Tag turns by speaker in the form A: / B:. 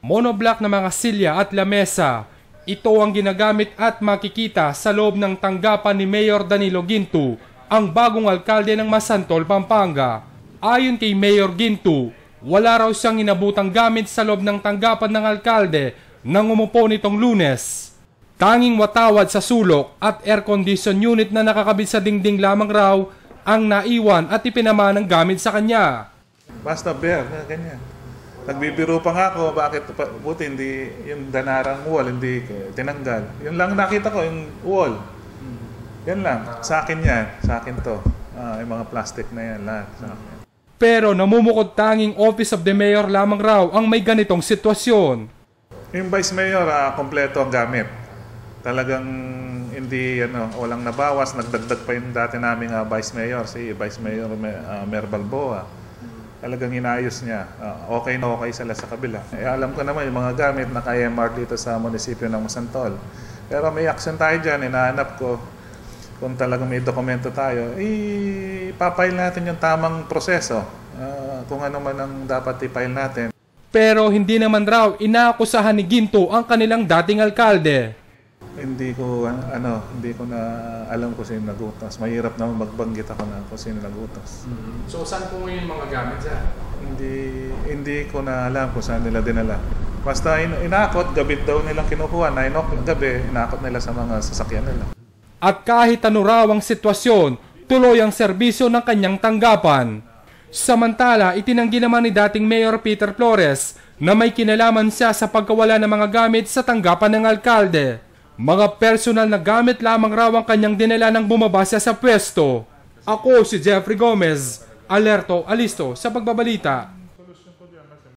A: Monoblock na mga silya at lamesa. Ito ang ginagamit at makikita sa loob ng tanggapan ni Mayor Danilo Ginto, ang bagong alkalde ng Masantol, Pampanga. Ayon kay Mayor Ginto, wala raw siyang inabutang gamit sa loob ng tanggapan ng alkalde nang umupo nitong Lunes. Tanging watawad sa sulok at air condition unit na nakakabit sa dingding lamang raw ang naiwan at ipinama ng gamit sa kanya.
B: Basta bear, ganyan. Nagbibiro pa nga ako, bakit buti hindi yung danarang wall, hindi tinanggal. Yun lang nakita ko, yung wall. Yan lang, sa akin yan, sa akin to. Yung mga plastic na yan, lahat sa akin.
A: Pero namumukod tanging Office of the Mayor lamang raw ang may ganitong sitwasyon.
B: Yung Vice Mayor, kompleto ang gamit. Talagang hindi, walang nabawas, nagdagdag pa yung dati naming Vice Mayor, si Vice Mayor Mer Balboa. Talagang inayos niya. Okay na okay sila sa kabila. Alam ko naman yung mga gamit na KMR dito sa munisipyo ng Masantol. Pero may action tayo dyan, hinahanap ko. Kung talagang may dokumento tayo, ipapile natin yung tamang proseso. Kung ano man ang dapat ipile natin.
A: Pero hindi naman raw inaakusahan ni Ginto ang kanilang dating alkalde.
B: Hindi ko na alam kung sino nagutos. Mahirap naman magbanggit ako na kung sino nagutos.
A: So saan po ngayon mga gamit dyan?
B: Hindi ko na alam kung saan nila dinala. Basta inakot, gabi daw nilang kinukuha. 9 o'clock gabi, inakot nila sa mga sasakyan nila.
A: At kahit ano raw ang sitwasyon, tuloy ang serbisyo ng kanyang tanggapan. Samantala, itinanggi naman ni dating Mayor Peter Flores na may kinalaman siya sa pagkawala ng mga gamit sa tanggapan ng alkalde. Mga personal na gamit lamang raw ang kanyang dinala nang bumaba siya sa pwesto. Ako si Jeffrey Gomez, alerto, alisto sa pagbabalita.